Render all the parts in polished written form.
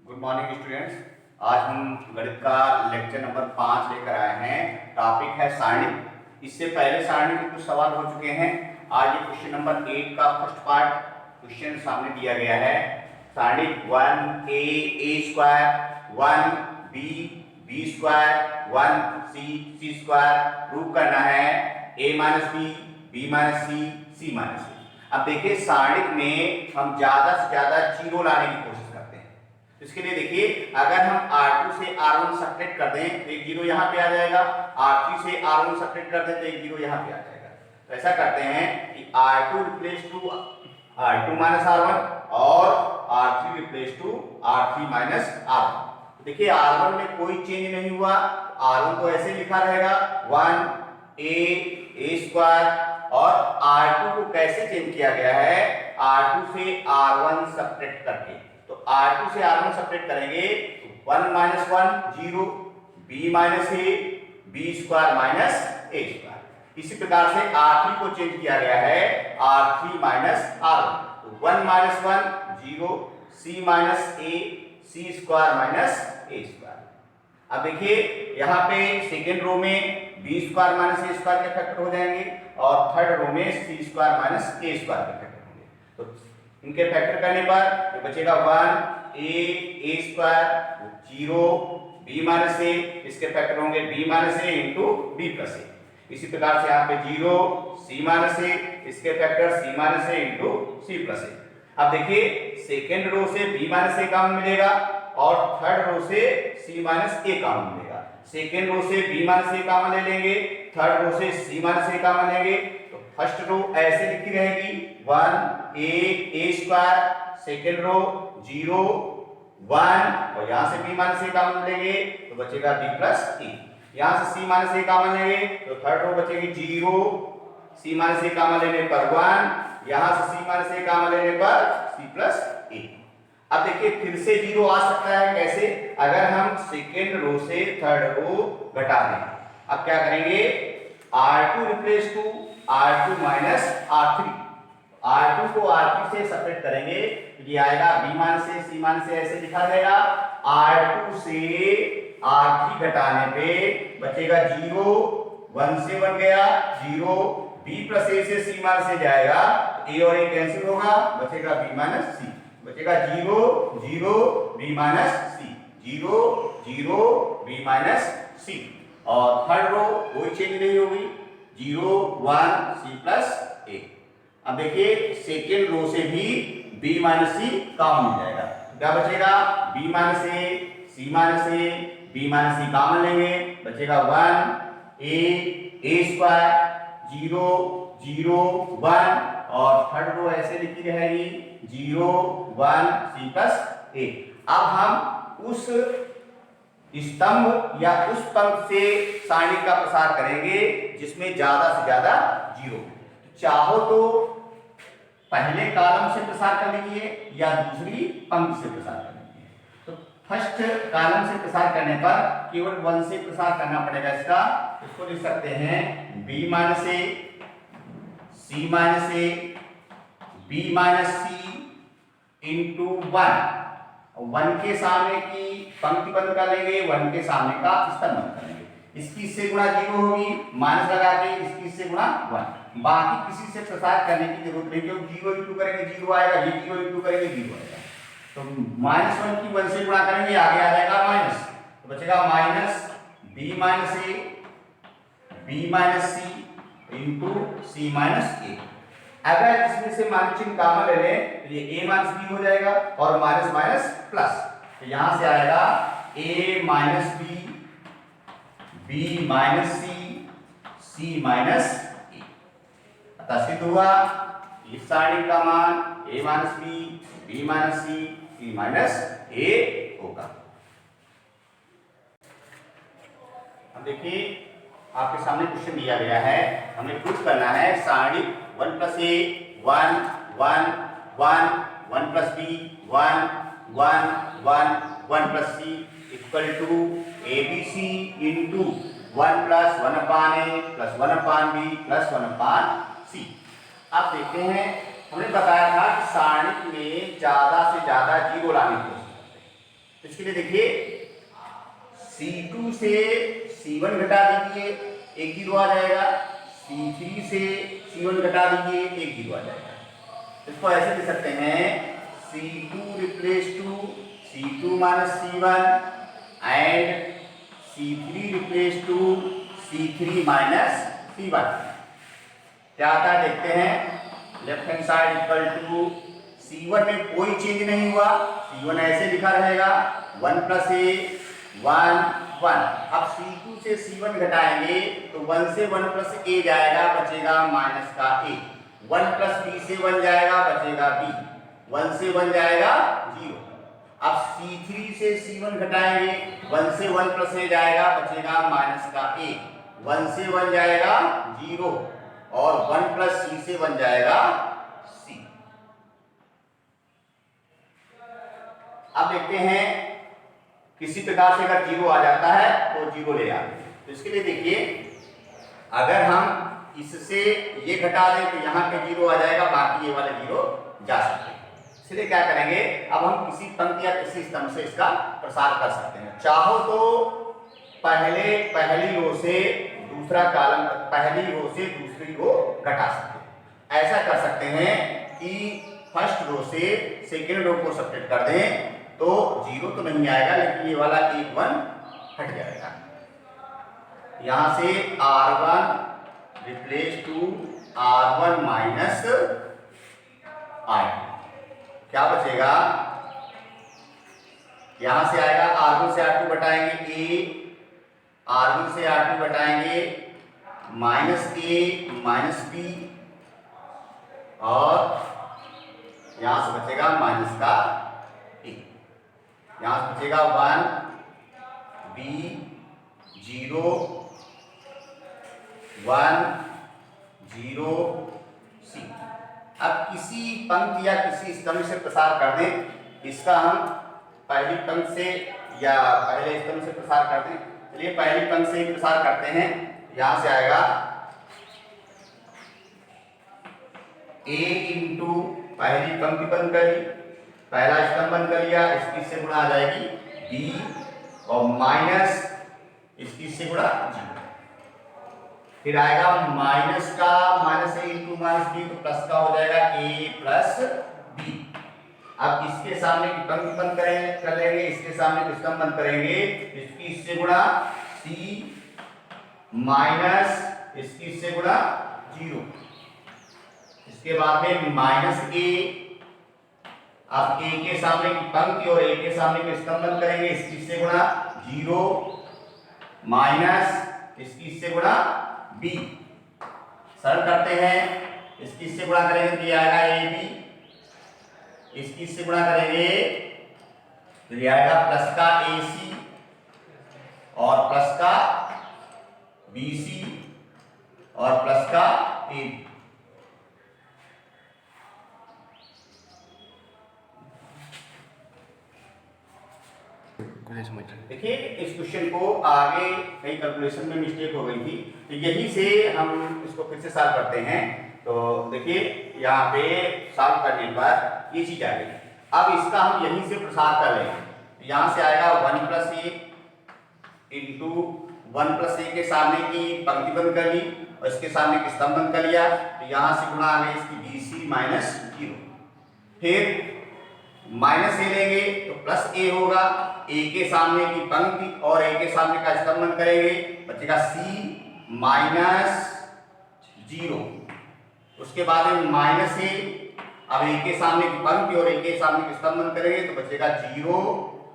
Good morning students. आज हम गणित का लेक्चर नंबर 5 लेकर आए हैं। टॉपिक है सारणी। इससे पहले सारणी के कुछ सवाल हो चुके हैं। आज ये क्वेश्चन नंबर 8 का फर्स्ट पार्ट क्वेश्चन सामने दिया गया है। सारणी 1a a square 1b b square 1c c square prove करना है a minus b minus c minus a। अब देखिए सारणी में हम ज्यादा से ज्यादा जीरो लाने की कोशिश करते हैं। इसके लिए देखिए अगर हम R2 से R1 सब्ट्रैक्ट कर दें तो एक जीरो यहाँ पे आ जाएगा, R3 से R1 सब्ट्रैक्ट कर दें तो एक जीरो यहाँ पे आ जाएगा। तो ऐसा करते हैं कि R2 replace to R2 minus R1 और R3 replace to R3 minus R1। देखिए R1 में कोई चेंज नहीं हुआ, R1 तो ऐसे लिखा रहेगा 1a स्क्वायर, और R2 को कैसे चेंज किया गया है, R2 से R1 सब्ट्रैक्ट करके। तो R2 से R1 सब्ट्रैक्ट करेंगे तो 1 minus 1 0 b minus a b square minus a square. इसी प्रकार से R3 को चेंज किया गया है R3 माइनस R1। तो 1 minus 1 0 c minus a c square minus a square. अब देखिए यहाँ पे सेकेंड रो में बी स्क्वायर माइनस ए स्क्वायर के फैक्टर हो जाएंगे और थर्ड रो में सी स्क्वायर माइनस ए स्क्वायर के फैक्टर होंगे। तो इनके फैक्टर करने पर ये बचेगा 1 ए स्क्वायर 0 बी माइनस ए, इसके फैक्टर होंगे बी माइनस ए इंटू बी प्लस ए। इसी प्रकार से यहाँ पे 0 सी माइनस ए, इसके फैक्टर सी माइनस ए इंटू सी प्लस ए। अब देखिए सेकेंड रो से बी माइनस ए कॉमन मिलेगा और थर्ड रो से सी माइनस ए कॉमन मिलेगा। सेकेंड रो से बी माइनस ए कॉमन ले लेंगे, थर्ड रो से सी माइनस ए कॉमन लेंगे। तो फर्स्ट रो ऐसे लिखी रहेगी 1 ए स्क्वायर, सेकेंड रो 0 1 और यहाँ से बी माइनस ए कॉमन लेंगे तो बचेगा बी प्लस ए। यहाँ से सी माइनस ए कॉमन लेंगे तो थर्ड रो बचेगी 0 सी माइनस ए कॉमन लेने पर 1, यहाँ से सी माइनस ए कॉमन लेने पर सी प्लस ए। अब देखिए फिर से जीरो आ सकता है, कैसे, अगर हम सेकेंड रो से थर्ड रो घटा दें। अब क्या करेंगे, R2 replace to R2 minus R3, R2 को R3 से सेपरेट करेंगे तो ये आएगा B माइनस ए सी माइनस ए, ऐसे लिखा जाएगा। R2 से R3 घटाने पे बचेगा 0 1 से बन गया 0, B प्लस ए से C माइनस ए जाएगा तो A और A कैंसिल होगा, बचेगा B माइनस C, बचेगा 0 0 b माइनस सी 0 0 b माइनस सी। और थर्ड रो कोई चेंज नहीं होगी 0 1 c प्लस ए। अब देखिए सेकेंड रो से भी b माइनस सी कॉमन मिल जाएगा, क्या बचेगा b माइनस ए सी माइनस ए, b माइनस सी कॉमन लेंगे बचेगा 1 ए स्क्वायर 0 0 1 और थर्ड रो ऐसे लिखी रहेगी 0 1 c प्लस ए। अब हम उस स्तंभ या उस पंक्ति से सारणी का प्रसार करेंगे जिसमें ज्यादा से ज्यादा जीरो। तो चाहो तो पहले कॉलम से प्रसार कर लीजिए या दूसरी पंक्ति से प्रसार कर लीजिए। तो फर्स्ट कॉलम से प्रसार करने पर केवल 1 से प्रसार करना पड़ेगा इसको लिख सकते हैं b माइनस ए सी माइनस ए b माइनस सी इंटू 1 के सामने की पंक्ति बंद कर लेंगे, 1 के सामने का स्तंभ बंद कर लेंगे। इसकी इससे गुणा 0 होगी, माइनस लगा के इसकी इससे गुणा 1। बाकी किसी से प्रसार करने की जरूरत नहीं, क्योंकि 0 इंटू करेंगे 0 आएगा, ये 0 इंटू करेंगे 0 आएगा। तो -1 की 1 से गुणा करेंगे, आगे आ जाएगा माइनस, तो बचेगा माइनस b माइनस ए b माइनस सी इंटू सी माइनस ए। अगर इसमें से माइनस चिन्ह कॉमन ले लें तो ये a माइनस b हो जाएगा और माइनस माइनस प्लस, तो यहां से आएगा a minus b minus c minus a. अतः सिद्ध हुआ इस सारणी का मान a minus b minus c minus a होगा। अब देखिए आपके सामने क्वेश्चन दिया गया है, हमें प्रूफ करना है सारणी 1 plus A 1 1 1 1 plus B 1 1 1 1 plus C equal to A B C into 1 plus 1 upon A plus 1 upon B plus 1 upon C. आप देखते हैं हमने बताया था कि सारणी में ज्यादा से ज्यादा जीरो लाने की कोशिश करते हैं। तो इसके लिए देखिए C2 से C1 घटा दीजिए, 1 जीरो आ जाएगा। C3 से C1 घटा दीजिए, 1 जीरो आ जाएगा। इसको ऐसे लिख सकते हैं C2 replace to C2 minus C1 and C3 replace to C3 minus C1। क्या आता है देखते हैं। Left hand side equal to C1 में कोई चेंज नहीं हुआ, C1 ऐसे लिखा रहेगा 1 प्लस ए 1 1। अब C2 से C1 घटाएंगे तो 1 से 1 प्लस ए जाएगा, बचेगा माइनस का ए। 1 प्लस बी से 1 जाएगा, बचेगा बी। 1 से 1 जाएगा 0। अब C3 से C1 घटाएंगे, 1 से 1 प्लस ए जाएगा, बचेगा माइनस का ए। 1 से 1 जाएगा 0 और 1 प्लस सी से 1 जाएगा सी। अब देखते हैं किसी प्रकार से अगर 0 आ जाता है तो 0 ले आते हैं। तो इसके लिए देखिए अगर हम इससे ये घटा दें तो यहाँ पे 0 आ जाएगा, बाकी ये वाले 0 जा सकते हैं। इसलिए क्या करेंगे, अब हम किसी पंक्ति या किसी स्तंभ से इसका प्रसार कर सकते हैं। चाहो तो पहली रो से दूसरा कॉलम, पहली रो से दूसरी रो घटा सकते हैं। ऐसा कर सकते हैं कि फर्स्ट रो से सेकेंड रो को सब्ट्रैक्ट कर दें तो 0 तो नहीं आएगा, लेकिन ये वाला 1 1 हट जाएगा। यहां से R1 replace to R1 minus R2। क्या बचेगा, यहां से आएगा R1 से R2 घटाएंगे ए, R1 से R2 घटाएंगे माइनस ए माइनस बी, और यहां से बचेगा माइनस का ए। यहां से बचेगा 1 बी 0 1 0 सी। अब किसी पंक्ति या किसी स्तंभ से प्रसार कर दें, इसका हम पहली पंक्ति से या पहले स्तंभ से प्रसार कर दें। चलिए पहली पंक्ति से प्रसार करते हैं। यहां से आएगा a इंटू पहली पंक्ति बंद कर ली, पहला स्तंभ बंद कर लिया, इसकी से गुणा आ जाएगी b और माइनस इसकी से गुणा 0। फिर आएगा माइनस का minus a into minus b, तो प्लस का हो जाएगा a प्लस b। अब इसके सामने की पंक्ति बंद कर लेंगे, इसके सामने स्तंभ बंद करेंगे, इसकी इससे गुणा c माइनस इसकी इससे गुणा 0। इसके बाद में माइनस a, अब a के सामने की पंक्ति और a के सामने के स्तंभ बंद करेंगे, इसकी इससे गुणा 0 माइनस इसकी इससे गुणा b। सरल करते हैं, इसकी इससे गुणा करेंगे तो ये आएगा ab, इसकी इससे गुणा करेंगे तो ये आएगा प्लस का ac और प्लस का bc और प्लस का ab। देखिए इस क्वेश्चन को आगे कई कैलकुलेशन में मिस्टेक हो गई थी, तो यही से हम इसको फिर से सॉल्व करते हैं। तो देखिए यहाँ पे सॉल्व करने पर ये चीज आ गई। अब इसका हम यहीं से प्रसार कर लेंगे। यहाँ से आएगा 1 प्लस ए इंटू 1 प्लस ए के सामने की पंक्ति बंद कर ली और इसके सामने की स्तंभ बंद कर लिया, तो यहाँ से गुणा आ गई इसकी BC माइनस 0। फिर माइनस ए लेंगे तो प्लस ए होगा, ए के सामने की पंक्ति और ए के सामने का स्तंभ बंद करेंगे, बचेगा C माइनस 0। उसके बाद में माइनस ए, अब ए के सामने की पंक्ति और ए के सामने के स्तंभ बंद करेंगे तो बचेगा 0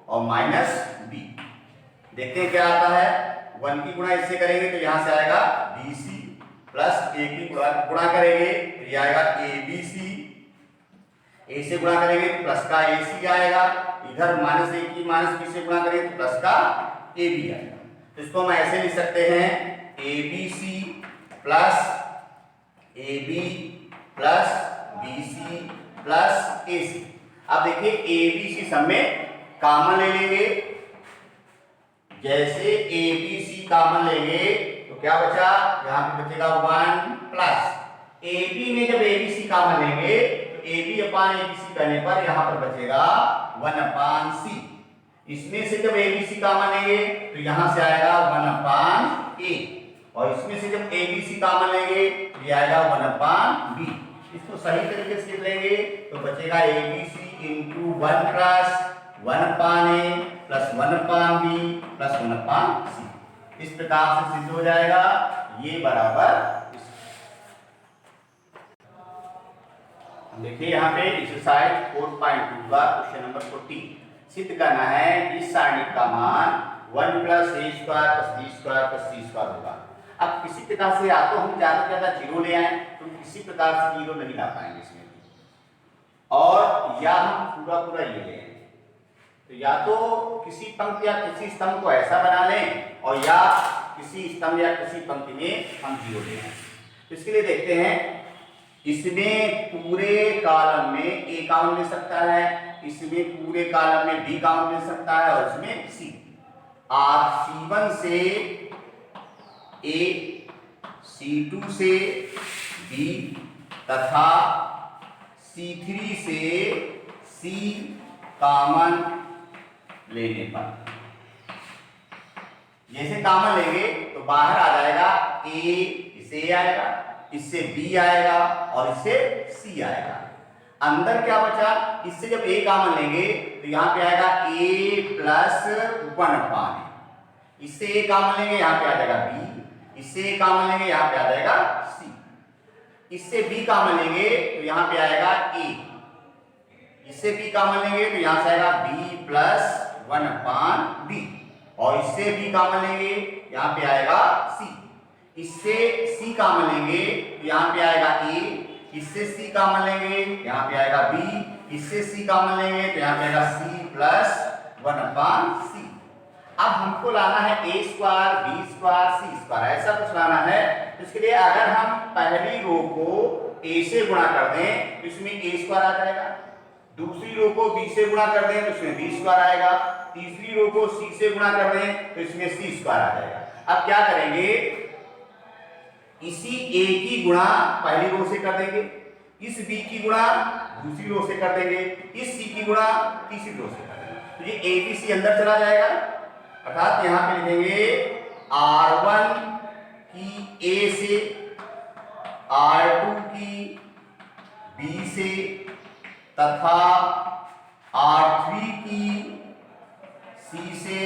और माइनस b। देखते हैं क्या आता है। 1 की गुणा इससे करेंगे तो यहां से आएगा BC प्लस ए की गुणा करेंगे तो ये आएगा ABC, ए से गुणा करेंगे तो प्लस का AC आएगा, इधर माइनस ए की माइनस बी से गुणा करेंगे तो प्लस का AB आएगा। तो इसको हम ऐसे लिख सकते हैं ABC plus AB plus BC plus AC। अब देखिए ABC सब में कॉमन ले लेंगे, जैसे ABC कॉमन लेंगे तो क्या बचा, यहाँ पे बचेगा 1 प्लस AB में जब ABC कॉमन लेंगे AB अपान ABC करने पर यहाँ पर बचेगा 1 अपान C। इसमें से जब ए बी सी कॉमन लेंगे तो यहां से आएगा 1/a, और इसमें से जब ए बी सी कॉमन लेंगे तो ये आएगा 1/b। इसको सही तरीके से लिख लेंगे तो बचेगा A B C into 1 plus 1/a plus 1/b plus 1/c। इस प्रकार से सिद्ध हो जाएगा ये बराबर। देखिए यहाँ पे एक्सरसाइज 4.2 का क्वेश्चन नंबर 14 सिद्ध करना है इस सारणी का मान 1 plus a square plus b square plus c square होगा। अब किसी प्रकार से या तो हम ज्यादा से ज्यादा जीरो ले आए तो किसी प्रकार से जीरो नहीं ला पाएंगे इसमें, और या हम पूरा पूरा ये ले आए तो या तो किसी पंक्ति या किसी स्तंभ को ऐसा बना लें और या किसी स्तंभ या किसी पंक्ति में हम जीरो ले आए। तो इसके लिए देखते हैं, इसमें पूरे कॉलम में ए कॉलम ले सकता है, इसमें पूरे कॉलम में बी कॉलम ले सकता है और इसमें सी। और C1 से ए, C2 से बी तथा C3 से सी कॉमन लेने पर, जैसे कॉमन लेंगे तो बाहर आ जाएगा ए, इसे आएगा, इससे बी आएगा और इससे सी आएगा। अंदर क्या बचा, इससे जब ए कॉमन लेंगे तो यहाँ पे आएगा ए प्लस 1/a, इससे ए कॉमन लेंगे यहाँ पे आ जाएगा बी, इससे ए कॉमन लेंगे यहाँ पे आ जाएगा सी, इससे बी कॉमन लेंगे तो यहाँ पे आएगा ए, इससे बी कॉमन लेंगे तो यहाँ से आएगा बी प्लस 1/b, और इससे बी कॉमन लेंगे यहाँ पे आएगा सी, इससे सी कॉमन लेंगे तो यहाँ पे आएगा ए, इससे सी कॉमन लेंगे यहाँ पे आएगा बी, इससे सी कॉमन लेंगे तो यहाँ पे आएगा सी प्लस 1/c। अब हमको लाना है a square B square C square, ऐसा कुछ लाना है। तो इसके लिए अगर हम पहली रो को a से गुणा कर दें तो इसमें a स्क्वायर आ जाएगा, दूसरी रो को b से गुणा कर दें तो इसमें b स्क्वायर आएगा, तीसरी रो को c से गुणा कर दें तो इसमें c स्क्वायर आ जाएगा। अब क्या करेंगे, इसी a की गुणा पहली रो से कर देंगे, इस b की गुणा दूसरी रो से कर देंगे, इस c की गुणा तीसरी रो से कर देंगे, तो ये a b c अंदर चला जाएगा। अर्थात यहां पे लिखेंगे r1 की a से, r2 की b से तथा r3 की c से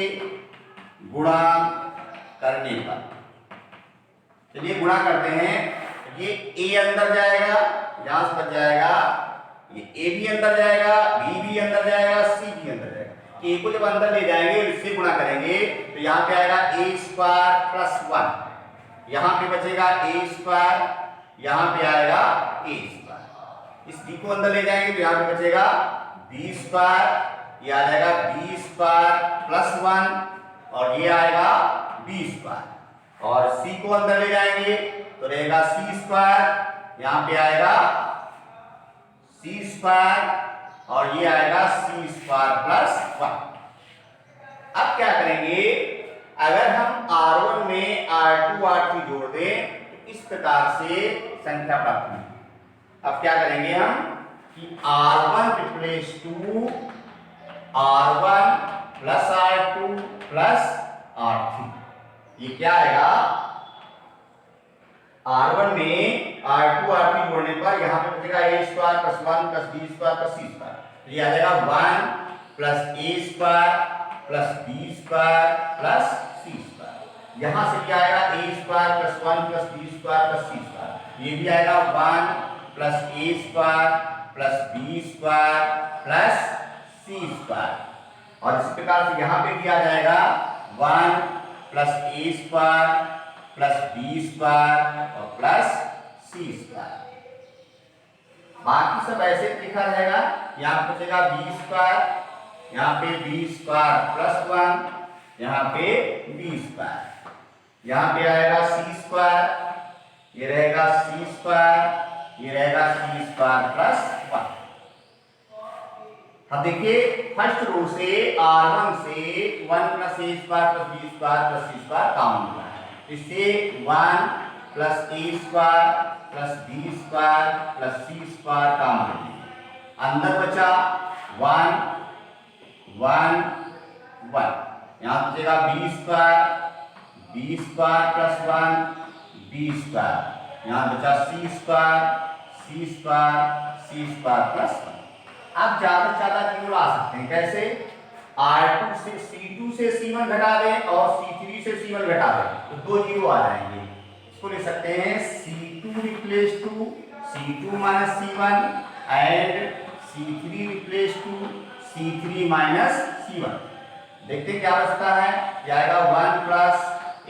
गुणा करने पर। चलिए गुणा करते हैं, ये a अंदर जाएगा, यहां से बच जाएगा ये a भी अंदर जाएगा, b भी अंदर जाएगा, c भी अंदर जाएगा। a को जब अंदर ले जाएंगे और इससे गुणा करेंगे तो यहाँ पे आएगा a स्क्वायर प्लस 1, यहाँ पे बचेगा a स्क्वायर, यहाँ पे आएगा a स्क्वायर। इस b को अंदर ले जाएंगे तो यहाँ पे बचेगा b स्क्वायर, ये आ जाएगा b स्क्वायर प्लस 1 और ये आएगा b स्क्वायर, और c को अंदर ले जाएंगे तो रहेगा c स्क्वायर, यहाँ पे आएगा c स्क्वायर और ये आएगा c स्क्वायर प्लस 1। अब क्या करेंगे, अगर हम r1 में r2 r3 जोड़ दें तो इस प्रकार से संख्या प्राप्त होगी। अब क्या करेंगे हम कि r1 replace to r1 plus r2 plus r3, ये क्या आएगा, r1 में r2 r3 जोड़ने पर यहाँ पे बचेगा a square plus 1 plus b square plus c square, तो ये आ जाएगा 1 plus a square plus b square plus c square. यहाँ से क्या आएगा, a square plus 1 plus b square plus c square, ये भी आएगा 1 plus a square plus b square plus c square, और इसी प्रकार से यहाँ पे भी आ जाएगा 1 plus a square plus b square और प्लस c स्क्वायर। बाकी सब ऐसे लिखा रहेगा, यहाँ पे बचेगा b स्क्वायर, यहाँ पे b स्क्वायर प्लस 1, यहाँ पे b स्क्वायर, यहाँ पे आएगा c स्क्वायर, ये रहेगा c स्क्वायर, ये रहेगा c स्क्वायर प्लस 1। अब देखिए फर्स्ट रो से r1 से 1 plus a square plus b square plus c square common मिला है, इससे 1 plus a square plus b square plus c square common, अंदर बचा 1 1 1। यहाँ बचेगा B square plus 1 B square. यहाँ बचा सी स्क्वायर प्लस 1। आप ज्यादा से ज्यादा क्यों ला सकते हैं, कैसे? R2 से C2 से C1 घटा दें और C3 से C1 घटा दें तो 2 जीरो आ जाएंगे। इसको लिख सकते हैं C2 replace to C2 minus C1 and C3 replace to C3 minus C1। देखते हैं क्या बचता है, ये आएगा 1 plus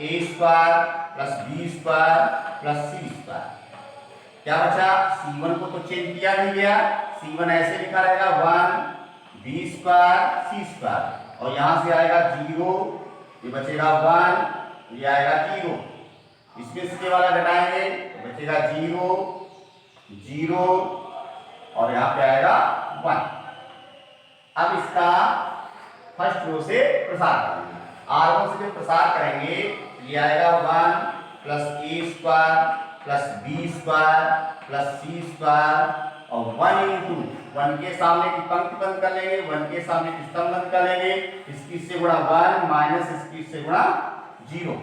a square plus b square plus c square. क्या बचा? C1 को तो चेंज किया नहीं गया, C1 ऐसे लिखा रहेगा 1 बी स्क्वायर सी स्क्वायर और यहां से आएगा 0, ये बचेगा 1, ये आएगा 0। इसमें से वाला घटाएंगे तो बचेगा 0 0 और यहाँ पे आएगा 1। अब इसका फर्स्ट रो से प्रसार करेंगे। R1 से जो प्रसार करेंगे ये आएगा 1 plus a square plus b square plus c square और 1 इंटू 1 के सामने की पंक्ति बंद कर लेंगे, 1 के सामने की स्तंभ बंद कर लेंगे, इसकी से गुणा 1 माइनस इसकी से गुणा 0।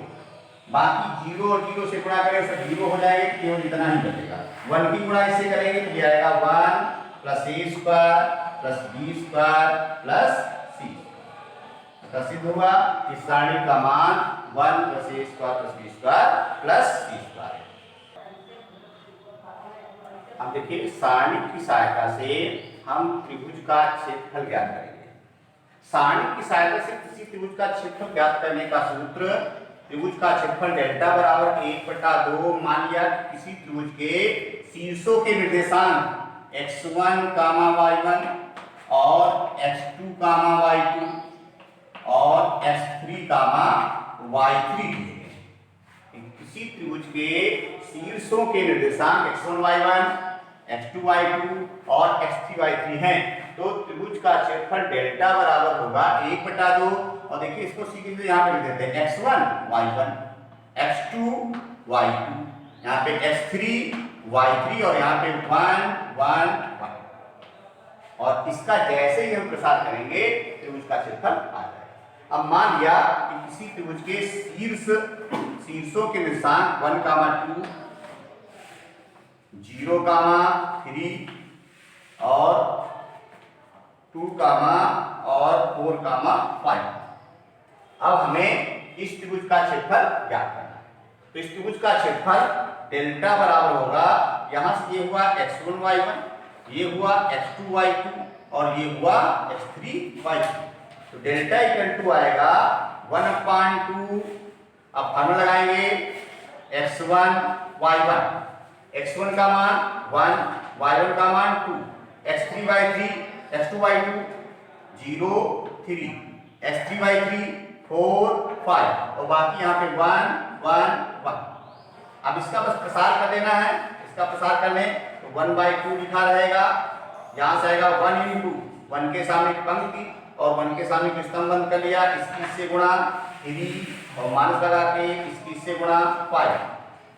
बाकी 0 और 0 से गुणा करेंगे सब 0 हो जाएंगे, केवल इतना ही बचेगा। 1 की गुणा इससे करेंगे तो ये आएगा 1 plus a square plus b square plus c. सिद्ध हुआ कि सारणी का मान 1 plus a square plus b square plus c square. अब देखिए सारणी की सहायता से हम त्रिभुज का क्षेत्रफल ज्ञात करेंगे। सारणी की सहायता से किसी त्रिभुज का क्षेत्रफल ज्ञात करने का सूत्र, त्रिभुज का क्षेत्रफल डेल्टा बराबर 1/2। मान लिया किसी त्रिभुज के शीर्षों के निर्देशांक x1, y1 और x2, y2 और x3, y3 दिए गए। किसी त्रिभुज के शीर्षों के निर्देशांक x1, y1, x2, y2 और x3, y3 हैं तो त्रिभुज का क्षेत्रफल डेल्टा बराबर होगा 1/2। और देखिए इसको सीधे यहाँ पे लिख देते हैं x1, y1, x2, y2, यहाँ पे x3, y3 और यहाँ पे 1 1 1। और इसका जैसे ही हम प्रसार करेंगे त्रिभुज का क्षेत्रफल आ जाएगा। अब मान लिया कि किसी त्रिभुज के शीर्षों के निर्देशांक 1, 2, 0, 3 और 2, और 4, 5। अब हमें इस त्रिभुज का क्षेत्रफल ज्ञात करना है। तो इस त्रिभुज का क्षेत्रफल डेल्टा बराबर होगा, यहां से ये हुआ x1, y1, ये हुआ x2, y2 और ये हुआ x3, y3। तो डेल्टा इक्वल टू आएगा 1/2। अब फार्मूला लगाएंगे x1, y1, x1 का मान 1, y1 का मान 2, x3, y3, x2, y2 0, 3, x3, y3 4, 5 और बाकी यहाँ पे 1 1 1। अब इसका बस प्रसार कर देना है। इसका प्रसार करने तो 1/2 लिखा रहेगा, यहाँ से आएगा 1 इंटू 1 के सामने की पंक्ति और 1 के सामने की स्तंभ बंद कर लिया, इसकी से गुणा 3 और माइनस लगा के इसकी से गुणा 5।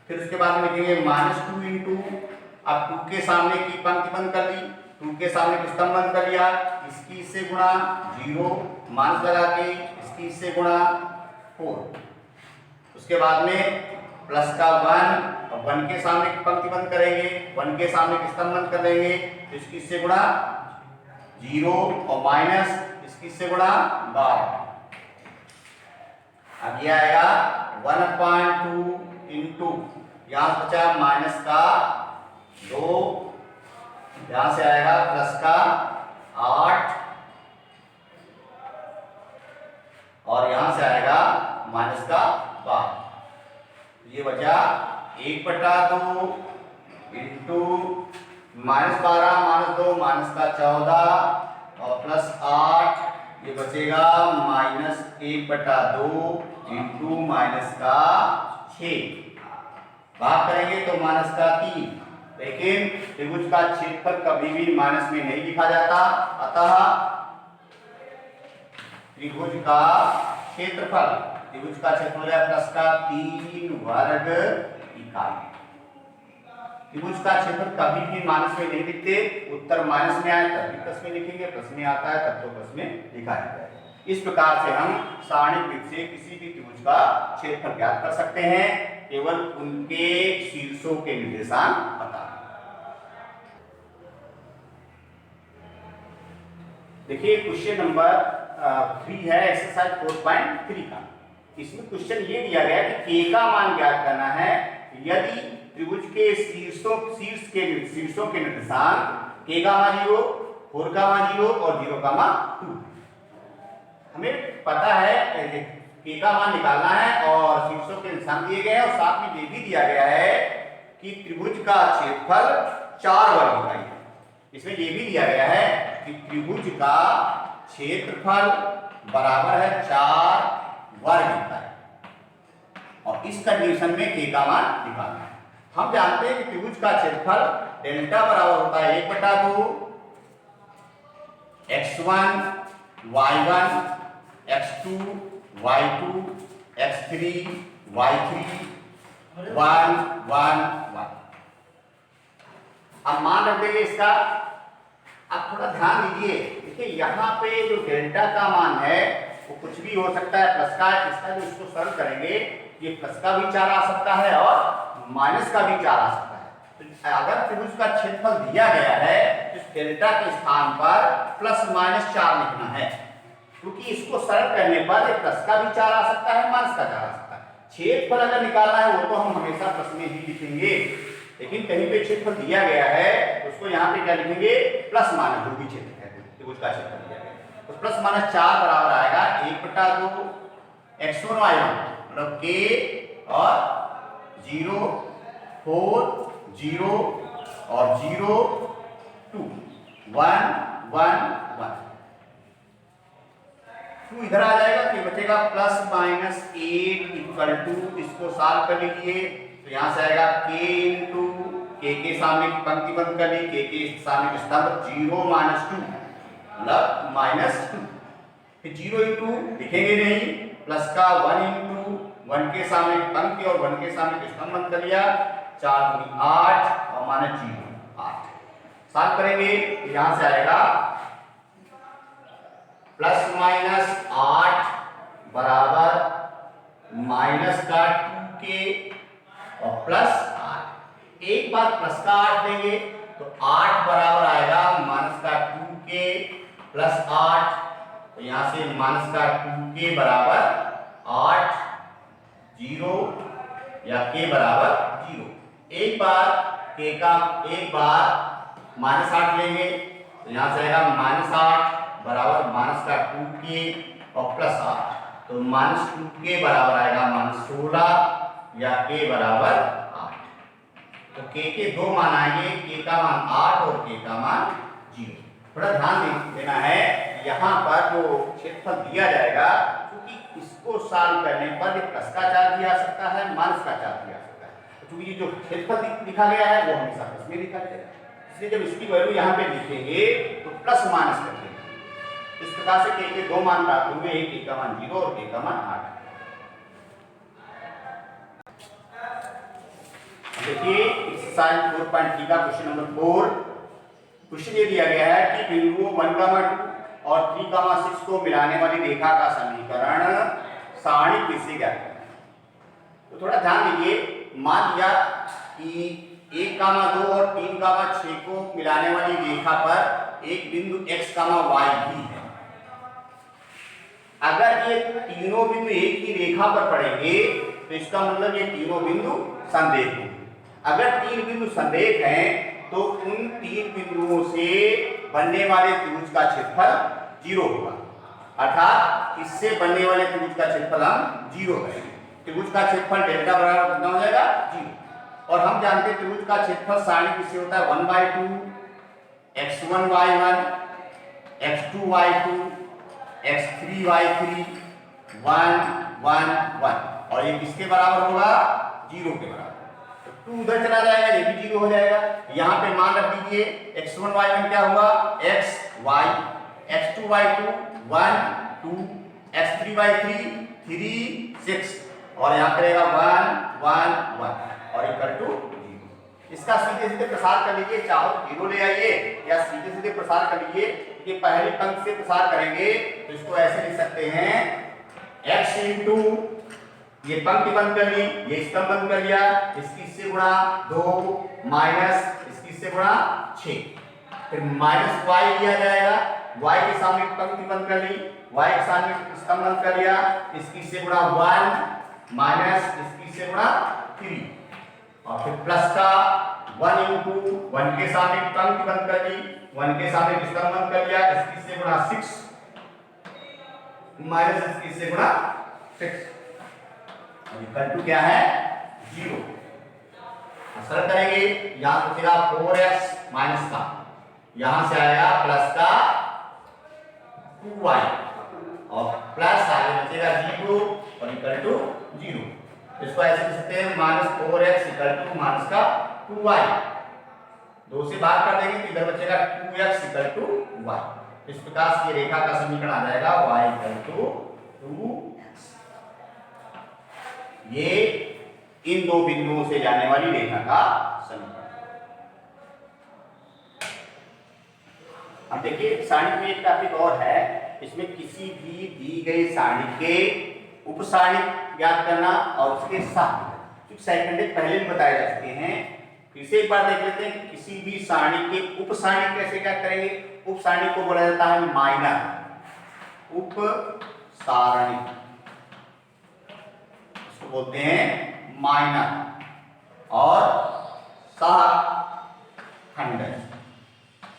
फिर उसके बाद में लिखेंगे -2 इंटू, अब 2 के सामने की पंक्ति बंद कर ली, 2 के सामने की स्तंभ बंद कर लिया, इसकी से गुणा 0 माइनस लगा के इसकी से गुणा 4। उसके बाद में प्लस का 1 और 1 के सामने की पंक्ति बंद करेंगे, 1 के सामने की स्तंभ बंद कर देंगे तो इसकी से गुणा 0 और माइनस इसकी से गुणा 12। अब ये आएगा 1/2 इंटू, यहां बचा माइनस का 2, यहां से आएगा प्लस का 8 और यहां से आएगा माइनस का 12। ये बचा 1/2 इंटू -12 -2 माइनस का 14 और प्लस 8, ये बचेगा -1/2 इंटू माइनस का 6। भाग करेंगे तो माइनस का 3, लेकिन त्रिभुज का क्षेत्रफल कभी भी माइनस में नहीं लिखा जाता, अतः त्रिभुज का क्षेत्रफल हो जाए प्लस का 3 वर्ग इकाई। त्रिभुज का क्षेत्रफल कभी भी माइनस में नहीं लिखते, उत्तर माइनस में आए तब भी प्लस में लिखेंगे, प्लस में आता है तब तो प्लस में लिखा जाता है। इस प्रकार से हम सारणिक से किसी भी त्रिभुज का क्षेत्रफल ज्ञात कर सकते हैं, केवल उनके शीर्षों के निर्देशांक बता। देखिए क्वेश्चन नंबर 3 है एक्सरसाइज 4.3 का। इसमें क्वेश्चन ये दिया गया कि के का मान ज्ञात करना है यदि त्रिभुज के शीर्षों के निर्देशांक के का मान 0, 4 का मान 0 और 0 का मान 2। हमें पता है के का मान निकालना है और शीर्षों के निर्देशांक दिए गए हैं और साथ में ये भी दिया गया है कि त्रिभुज का क्षेत्रफल 4 वर्ग इकाई है। इसमें ये भी दिया गया है कि त्रिभुज का क्षेत्रफल बराबर है 4 वर्ग इकाई और इस कंडीशन में के का मान निकालना है। हम जानते हैं कि त्रिभुज का क्षेत्रफल डेल्टा बराबर होता है 1/2 x1 y1 x2 y2 x3 y3 1 1 1। अब मान रख देंगे इसका। अब थोड़ा ध्यान दीजिए, देखिए यहाँ पे जो डेल्टा का मान है वो कुछ भी हो सकता है, प्लस का। इसका जो इसको सरल करेंगे ये प्लस का भी 4 आ सकता है और माइनस का भी 4 आ सकता है। तो अगर त्रिभुज का क्षेत्रफल दिया गया है तो इस डेल्टा के स्थान पर प्लस माइनस 4 लिखना है, क्योंकि इसको सरल करने पर प्लस का भी 4 आ सकता है, माइनस का 4 आ सकता है। क्षेत्रफल अगर निकालना है वो तो हम हमेशा प्लस में ही लिखेंगे, लेकिन कहीं पे क्षेत्रफल दिया गया है तो उसको यहाँ पे क्या लिखेंगे, प्लस माइनस जो भी क्षेत्र है त्रिभुज का क्षेत्रफल दिया गया है तो प्लस माइनस 4 बराबर आएगा 1/2 x1 y1 मतलब k और 0 4 0 और 0 2 1 1 1 2 इधर आ जाएगा तो बचेगा प्लस माइनस 8 इक्वल टू, इसको सॉल्व कर लीजिए तो यहां से आएगा k इंटू के सामने की पंक्ति बंद कर ली, के सामने स्तंभ 0 - 2 मतलब -2। फिर 0 इंटू लिखेंगे नहीं, प्लस का 1 इंटू 1 के सामने की पंक्ति और 1 के सामने की स्तंभ बंद कर लिया, 4 दूनी 8 और माइनस 0 8। सॉल्व करेंगे तो यहां से आएगा प्लस माइनस 8 बराबर माइनस का 2k और प्लस 8। एक बार प्लस का 8 देंगे तो 8 बराबर आएगा माइनस का 2k प्लस 8, तो यहां से माइनस का 2k बराबर 8 0 या k बराबर 0। एक बार माइनस 8 लेंगे तो यहां से आएगा माइनस 8 बराबर माइनस का 2k और प्लस 8, तो माइनस 2k बराबर आएगा माइनस 16 या k बराबर 8। तो k के दो मान आएंगे, k का मान 8 और k का मान 0। थोड़ा ध्यान देना है, यहाँ पर जो क्षेत्रफल दिया जाएगा क्योंकि इसको सॉल्व करने पर प्लस का 4 भी आ सकता है, माइनस का 4 भी आ सकता है। क्योंकि जो क्षेत्रफल लिखा गया है वो हमेशा प्लस में लिखा जाएगा, इसलिए जब इसकी वैल्यू यहाँ पे लिखेंगे तो प्लस माइनस कर देंगे। इस प्रकार से k के दो मान प्राप्त होंगे, एक k का मान 0 और k का मान 8। देखिए एक्सरसाइज 4.3 का क्वेश्चन नंबर 4। क्वेश्चन ये दिया गया है कि बिंदुओं 1, 2 और 3, 6 को मिलाने वाली रेखा का समीकरण सारणिक विधि से ज्ञात करना है। तो थोड़ा ध्यान दीजिए, मान लिया कि 1, 2 और 3, 6 को मिलाने वाली रेखा पर एक बिंदु x, y भी है। अगर ये तीनों बिंदु एक ही रेखा पर पड़ेंगे तो इसका मतलब ये तीनों बिंदु संरेख होंगे। अगर 3 बिंदु संरेख हैं तो उन 3 बिंदुओं से बनने वाले त्रिभुज का क्षेत्रफल 0 होगा, अर्थात इससे बनने वाले त्रिभुज का क्षेत्रफल हम 0 करेंगे। त्रिभुज का क्षेत्रफल डेल्टा बराबर कितना हो जाएगा 0। और हम जानते हैं त्रिभुज का क्षेत्रफल सारणिक विधि से होता है 1/2 x1 y1 x2 y2 x3 y3 1 1 1 और ये किसके बराबर होगा 0 के बराबर। तो 2 उधर चला जाएगा, ये भी 0 हो जाएगा। यहाँ पे मान रख दीजिए x1 y1 क्या हुआ x y, x2 y2 1 2, x3 y3 3 6 और यहाँ पे रहेगा 1 1 1 और इक्वल टू 0। इसका सीधे सीधे प्रसार कर लीजिए, चाहो 0 ले आइए या सीधे सीधे प्रसार कर लीजिए। ये पहली पंक्ति से प्रसार करेंगे तो इसको ऐसे लिख सकते हैं x इंटू, ये पंक्ति बंद कर ली, ये स्तंभ बंद कर लिया, इसकी से गुणा 2 माइनस इसकी से गुणा 6, फिर माइनस y लिया जाएगा, y के सामने पंक्ति बंद कर ली, y के सामने स्तंभ बंद कर लिया, इसकी से गुणा 1 माइनस इसकी से गुणा 3, और फिर प्लस का 1 इंटू 1 के सामने पंक्ति बंद कर ली, 1 के सामने स्तंभ बंद कर लिया, इसकी से गुणा 6 माइनस इसकी से गुणा 6, इक्वल टू क्या है 0। सरल करेंगे, यहां बचेगा 4x माइनस का, यहां से आएगा प्लस का 2y और प्लस आगे बचेगा 0 और इक्वल टू 0। इसको ऐसे लिख सकते हैं -4x इक्वल टू माइनस का 2y, 2 से भाग कर देंगे तो इधर बचेगा 2x इक्वल टू y। इस प्रकार से ये रेखा का समीकरण आ जाएगा y इक्वल टू 2x। ये इन दो बिंदुओं से जाने वाली रेखा का समीकरण। अब देखिए सारणी में एक टॉपिक और है, इसमें किसी भी दी गई सारणी के उपसारणी ज्ञात करना और उसके साथ क्योंकि सेकंड पहले भी बताए जा चुके हैं, फिर से एक बार देख लेते हैं कि किसी भी सारणी के उपसारणी कैसे ज्ञात करेंगे। उपसारणी को बोला जाता है माइनर, उपसारणी इसको बोलते हैं माइनर, और सहखंडज,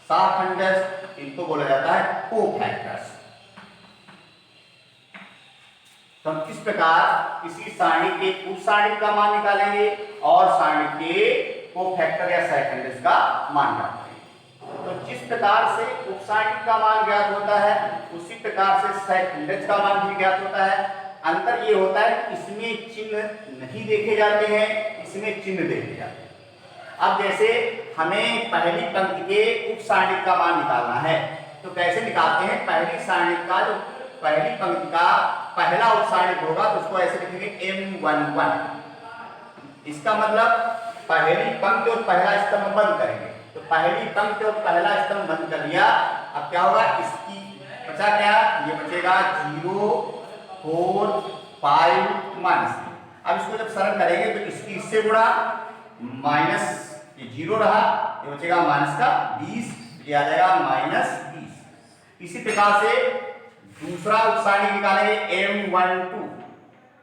सहखंडज इनको बोला जाता है कोफैक्टर्स। तो हम किस प्रकार किसी सारणी के उपसारणी का मान निकालेंगे और सारणी के कोफैक्टर या सहखंडज का मान निकालेंगे। तो जिस प्रकार से उपसारणी का मान ज्ञात होता है उसी प्रकार से सहखंडज का मान भी ज्ञात होता है। अंतर ये होता है कि इसमें चिन्ह नहीं देखे जाते हैं, इसमें चिन्ह देखे जाते हैं। अब जैसे हमें पहली पंक्ति के उपसारणी का मान निकालना है तो कैसे निकालते हैं, पहली सारणी का जो पहली पंक्ति का पहला उपसारणी होगा तो उसको ऐसे लिखेंगे M11। इसका मतलब पहली पंक्ति और पहला स्तंभ बंद करेंगे, तो पहली पंक्ति और पहला स्तंभ बंद कर लिया। अब क्या होगा, इसकी बचा क्या, ये बचेगा 0 4 5 माइनस। अब इसको जब सरल करेंगे तो इसकी इससे गुणा माइनस, ये 0 रहा, ये बचेगा माइनस का 20, ये आ जाएगा -20। इसी प्रकार से दूसरा उपसारणी निकालेंगे M12।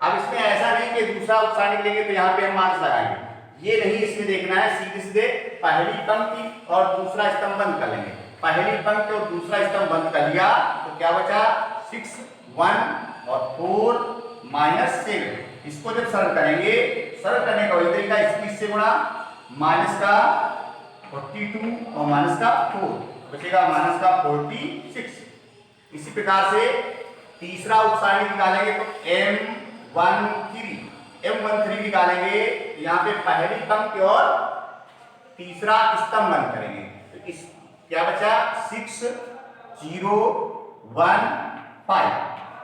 अब इसमें ऐसा नहीं कि दूसरा उपसारणी लेंगे तो यहाँ पे हम माइनस लगाएंगे, ये नहीं इसमें देखना है, सीधे सीधे पहली पंक्ति और दूसरा स्तंभ बंद कर लेंगे। पहली पंक्ति और दूसरा स्तंभ बंद कर लिया तो क्या बचा 6 1 और 4 -7। इसको जब सरल करेंगे, सरल करने का वही तरीका, इसकी से गुणा माइनस का 42 और माइनस का 4 बचेगा माइनस का 46। इसी प्रकार से तीसरा उपसारणी निकालेंगे तो M13 निकालेंगे, यहाँ पे पहली पंक्ति और तीसरा स्तंभ बंद करेंगे तो इस क्या बचा 6 0 1 5।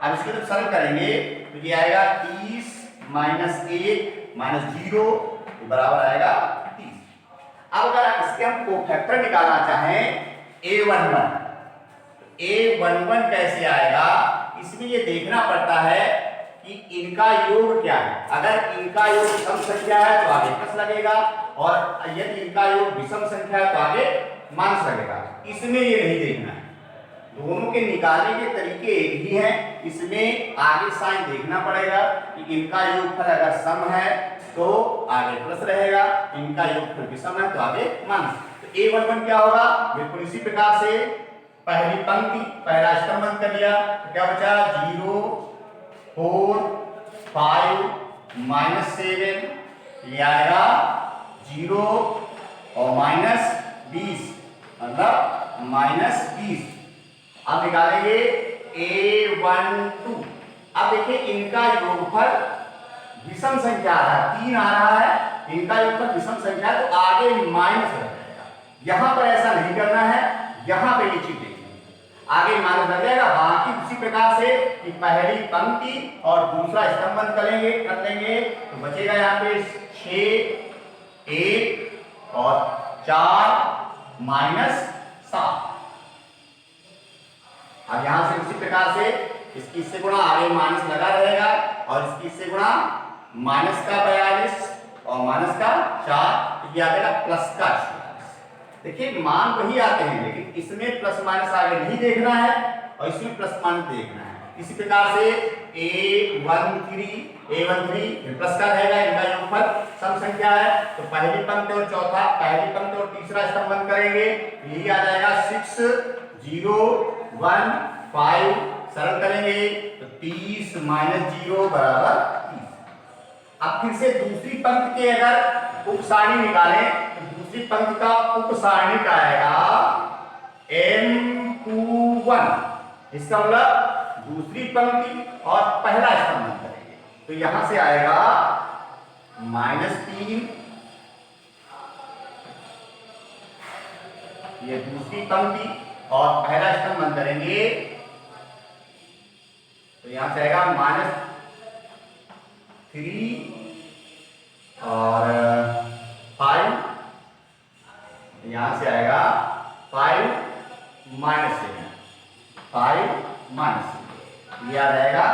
अब इसको जब सरल करेंगे तो ये आएगा 30 -1 -0 बराबर आएगा 30। अब अगर इसके हम कोफैक्टर निकालना चाहें A11, A11 कैसे आएगा, इसमें ये देखना पड़ता है कि इनका योग क्या है। अगर इनका योग सम संख्या है तो आगे प्लस लगेगा, और यदि इनका योग विषम संख्या है तो आगे माइनस लगेगा। इसमें ये नहीं देखना है, दोनों के निकालने के तरीके एक ही हैं। इसमें आगे साइन देखना पड़ेगा कि इनका योगफल अगर सम है तो आगे प्लस रहेगा, इनका योगफल विषम है तो आगे माइनस। तो A11 क्या होगा, बिल्कुल इसी प्रकार से पहली पंक्ति पहला स्तंभ बंद कर लिया तो क्या बचा 0 4 5 -7, ये आएगा 0 और -20 मतलब -20। अब निकालेंगे A12। अब देखिए इनका योगफल विषम संख्या आ रहा है, 3 आ रहा है, इनका योगफल विषम संख्या है तो आगे माइनस लग जाएगा। यहां पर ऐसा नहीं करना है, यहां पे ये चीज देखिए आगे माइनस लग जाएगा। बाकी उसी प्रकार से कि पहली पंक्ति और दूसरा स्तंभ बंद कर लेंगे तो बचेगा यहाँ पे 6 1 और 4 माइनस 7। अब यहां से उसी प्रकार से इसकी इससे गुणा, आगे माइनस लगा रहेगा और इसकी इससे गुणा, माइनस का 42 और माइनस का 4, ये आ जाएगा प्लस का 46। देखिए मान वही आते हैं लेकिन इसमें प्लस माइनस आगे नहीं देखना है और इसमें प्लस माइनस देखना है। इसी प्रकार से A13 प्लस का रहेगा, इनका योगफल सम संख्या है तो पहली पंक्ति और चौथा, पहली पंक्ति और तीसरा स्तंभ करेंगे, यही आ जाएगा 6 0 1 5। सरल करेंगे तो 30 माइनस 0 बराबर 30। अब फिर से दूसरी पंक्ति के अगर उप सारणी निकालें तो दूसरी पंक्ति का उप सारणी का आएगा M21। इसका मतलब दूसरी पंक्ति और पहला स्तंभ करेंगे तो यहां से आएगा -3, ये दूसरी पंक्ति और पहला स्तंभ करेंगे तो यहां से आएगा -3 और 5, यहां से आएगा 5 -7, 5 -7, ये आ जाएगा।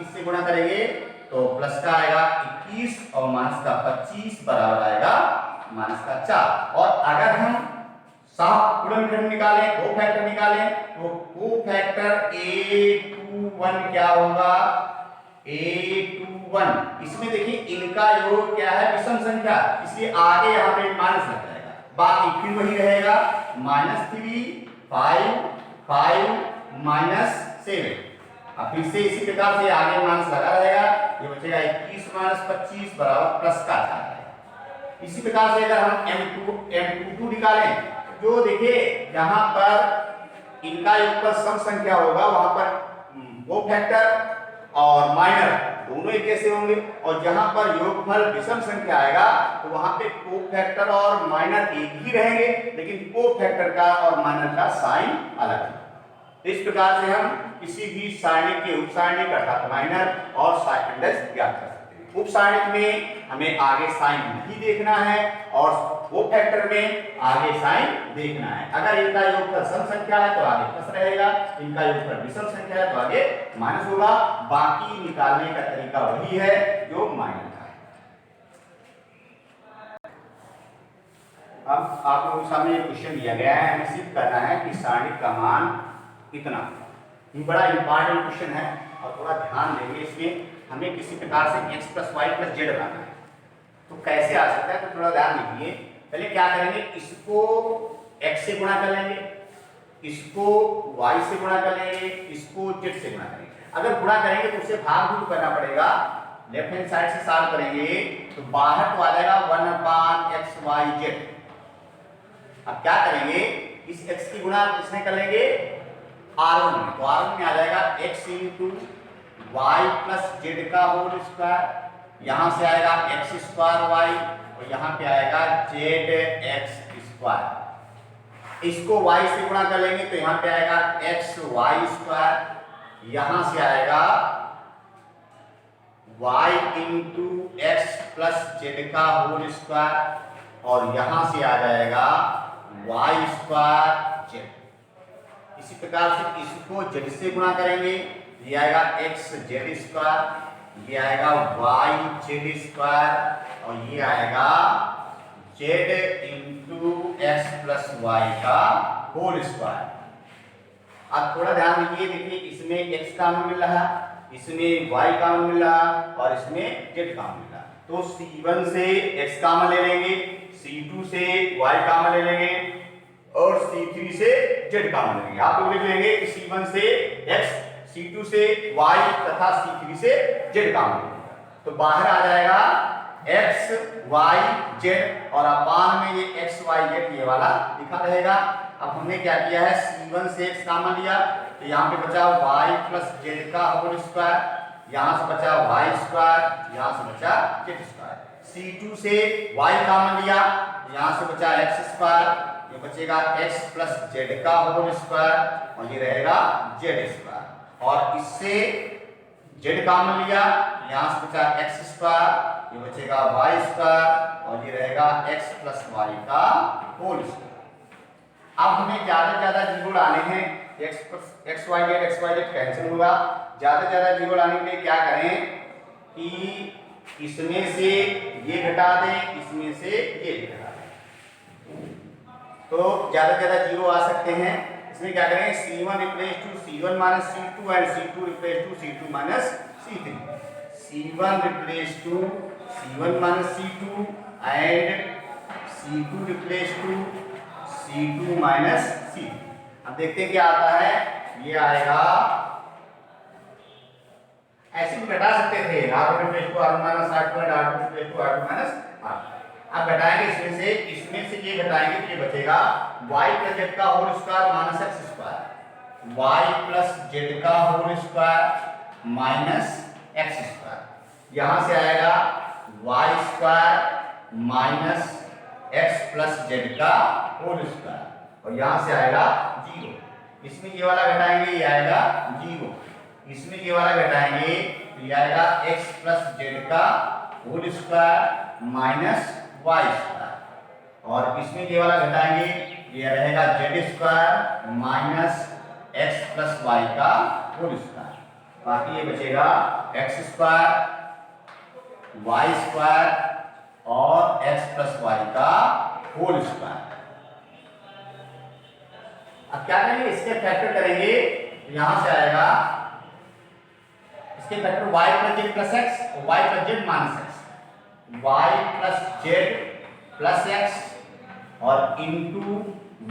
इससे गुणा करेंगे तो प्लस का आएगा 21 और माइनस का 25 बराबर आएगा माइनस का 4। और अगर हम साफ गुणनखंड निकालें, कोफैक्टर निकालें तो कोफैक्टर A21 क्या होगा, A21। इसमें देखिए इनका योग क्या है, विषम संख्या, इसलिए आगे यहाँ पे माइनस लग जाएगा, बाकी फिर वही रहेगा -3 5 5 -7। अब फिर से इसी प्रकार से आगे माइनस लगा रहेगा, ये बचेगा 21 - 25 बराबर प्लस का 4। इसी प्रकार से अगर हम M22 निकालें, जो देखिए जहां पर इनका योगफल सम संख्या होगा वहां पर वो फैक्टर और माइनर दोनों एक जैसे होंगे, और जहां पर योगफल विषम संख्या आएगा तो वहां पे को फैक्टर और माइनर एक ही रहेंगे लेकिन को फैक्टर का और माइनर का साइन अलग है। इस प्रकार से हम किसी भी सारणी के उप सारणी अर्थात माइनर और साइन इंडेक्स ज्ञात कर सकते हैं। उप सारणी में हमें आगे साइन नहीं देखना है और वो फैक्टर में आगे साइन देखना है। अगर इनका योगफल सम संख्या है तो आगे प्लस रहेगा, इनका योगफल विषम संख्या है तो आगे माइनस होगा। बाकी निकालने का तरीका वही है जो माइनर का है। अब आप लोगों के सामने क्वेश्चन दिया गया है, हमें सिद्ध करना है कि सारणी का मान इतना। ये बड़ा इंपॉर्टेंट क्वेश्चन है और थोड़ा ध्यान देंगे इसमें। हमें किसी प्रकार से x + y + z लाना है तो कैसे आ सकता है, तो थोड़ा ध्यान दीजिए। पहले क्या करेंगे, इसको x से गुणा कर लेंगे, इसको y से गुणा कर लेंगे, इसको z से गुणा करेंगे। अगर गुणा करेंगे तो उसे भाग करना पड़ेगा, लेफ्ट हैंड साइड से सॉल्व करेंगे तो बाहर तो आ जाएगा 1/xyz। अब क्या करेंगे, इस x की गुणा इसमें कर लेंगे R1 में, तो R1 में आ जाएगा x × y + z का होल स्क्वायर, यहां से आएगा x² y और यहां पे आएगा zx²। इसको y से गुणा कर लेंगे तो यहां पे आएगा xy², यहां से आएगा y × x + z का होल स्क्वायर और यहां से आ जाएगा y² z। इसी प्रकार से इसको z से गुणा करेंगे, ये आएगा xz², ये आएगा yz² और ये आएगा z × x + y का होल स्क्वायर। अब थोड़ा ध्यान दीजिए, देखिए इसमें x कॉमन मिल रहा, इसमें y कॉमन मिल रहा और इसमें z कॉमन मिल रहा, तो C1 से x कॉमन ले लेंगे, C2 से y कॉमन ले लेंगे और C3 से z कॉमन लेंगे। आप लोग लिख लेंगे कि C1 से x, C2 से y तथा C3 से z कॉमन लेंगे, तो बाहर आ जाएगा x y z और अपान में ये x y z ये वाला लिखा रहेगा। अब हमने क्या किया है, C1 से x कॉमन लिया तो यहाँ पे बचा y + z का होल स्क्वायर, यहाँ से बचा y², यहाँ से बचा z²। C2 से y कॉमन लिया, यहाँ से बचा x², ये बचेगा x + z का होल स्क्वायर और ये रहेगा z²। और इससे z कॉमन लिया, यहाँ से बचा x², ये बचेगा वाई स्क्वायर और ये रहेगा एक्स प्लस वाई का होल स्क्वायर। अब हमें ज्यादा से ज्यादा जीरो लाने हैं, एक्स वाई जेड कैंसिल होगा। ज्यादा से ज्यादा जीरो लाने के लिए क्या करें कि इसमें से ये घटा दें, इसमें से ये घटा दें, तो ज्यादा से ज्यादा जीरो आ सकते हैं। इसमें क्या करें, C1 replace to C1 minus C2 and C2 replace to C2 minus C3। C1 replace to C1 minus C2 and C2 replace to C2 minus C3। अब देखते हैं क्या आता है। ये आएगा, ऐसे भी घटा सकते थे, R1 replace to R1 minus R2 and R2 replace to R2 minus R2। अब घटाएंगे इसमें से ये घटाएंगे तो ये बचेगा y प्लस z का whole square minus x square, y plus z का whole square minus x square. यहां से आएगा y square minus x plus z का होल स्क्वायर और यहां से आएगा 0। इसमें ये वाला घटाएंगे, ये आएगा 0। इसमें ये वाला घटाएंगे तो ये आएगा x प्लस z का whole square minus y square और इसमें ये वाला घटाएंगे, ये रहेगा z square minus x plus y का होल स्क्वायर। बाकी ये बचेगा x स्क्वायर y स्क्वायर और x प्लस y का होल स्क्वायर। अब क्या करेंगे, इसके फैक्टर करेंगे, यहां से आएगा इसके factor y plus z plus x, y plus z minus x, y plus z plus x और into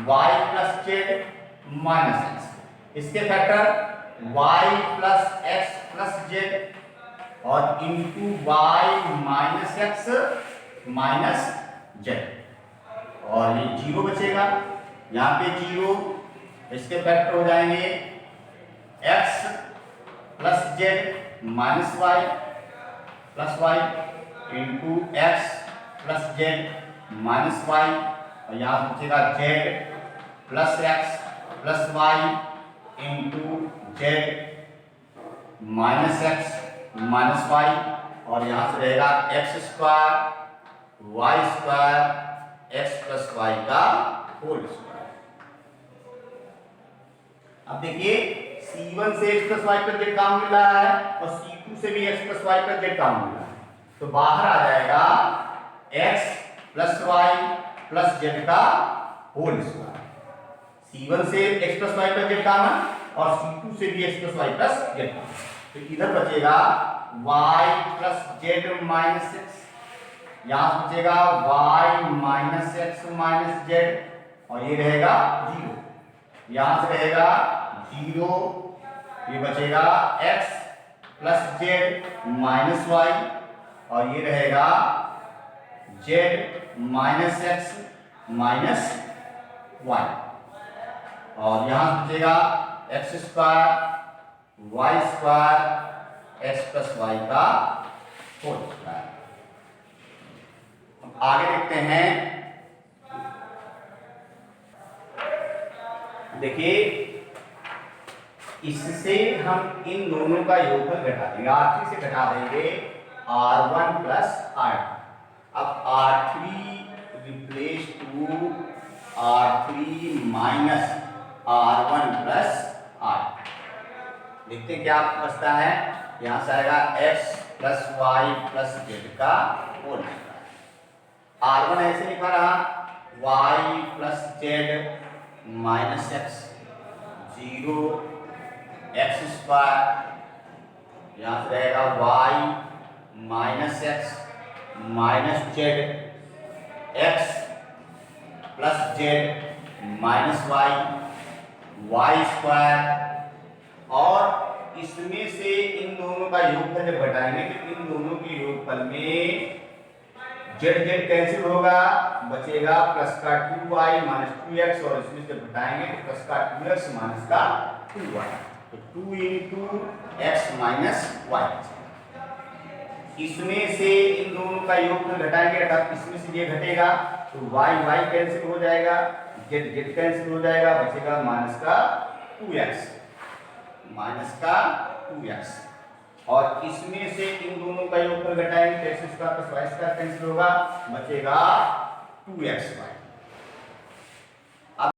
y plus z minus x। इसके factor y plus x plus z और into y minus x minus z और ये 0 बचेगा, यहाँ पे 0। इसके factor हो जाएंगे x plus z minus Y plus Y into X plus Z minus Y और यहाँ बचेगा z plus X plus Y into Z minus X minus Y और यहाँ से रहेगा X square Y square X plus Y का whole square. अब देखिए C1 से x plus Y plus Z काम मिल रहा है और C2 से भी x plus Y plus Z काम मिल रहा है, तो बाहर आ जाएगा x plus Y plus Z का होल स्क्वायर। C1 से x plus Y plus Z काम है और C2 से भी x plus Y plus Z काम, तो इधर बचेगा y plus Z minus X, यहाँ बचेगा y minus X minus Z और ये रहेगा 0। यहाँ से रहेगा 0, ये बचेगा x plus Z minus Y और ये रहेगा z minus X minus Y और यहाँ बचेगा X square Y square X plus Y का होल स्क्वायर। आगे देखते हैं, देखिए इससे हम इन दोनों का योगफल घटा देंगे, R3 से घटा देंगे R1 प्लस R2। अब R3 replace to R3 minus R1 plus R2, देखते हैं क्या बचता है। यहाँ से आएगा x plus Y plus Z का होल स्क्वायर। R1 ऐसे लिखा रहा y plus Z minus X 0 X square, यहाँ से रहेगा y minus X minus Z X plus Z minus Y square और इसमें से इन दोनों का योगफल जब घटाएंगे तो इन दोनों के योगफल में जेड जेड कैंसिल होगा, बचेगा प्लस का 2y माइनस 2x और इसमें जब घटाएंगे तो प्लस का 2x माइनस का 2y, तो 2 इंटू एक्स माइनस वाई। इसमें से इन दोनों का योगफल घटाएंगे अर्थात इसमें से ये घटेगा तो y कैंसिल हो जाएगा, z कैंसिल हो जाएगा, बचेगा माइनस का 2x माइनस का 2x और इसमें से इन दोनों का योगफल घटाएंगे तो x² + y² कैंसिल होगा, बचेगा 2xy।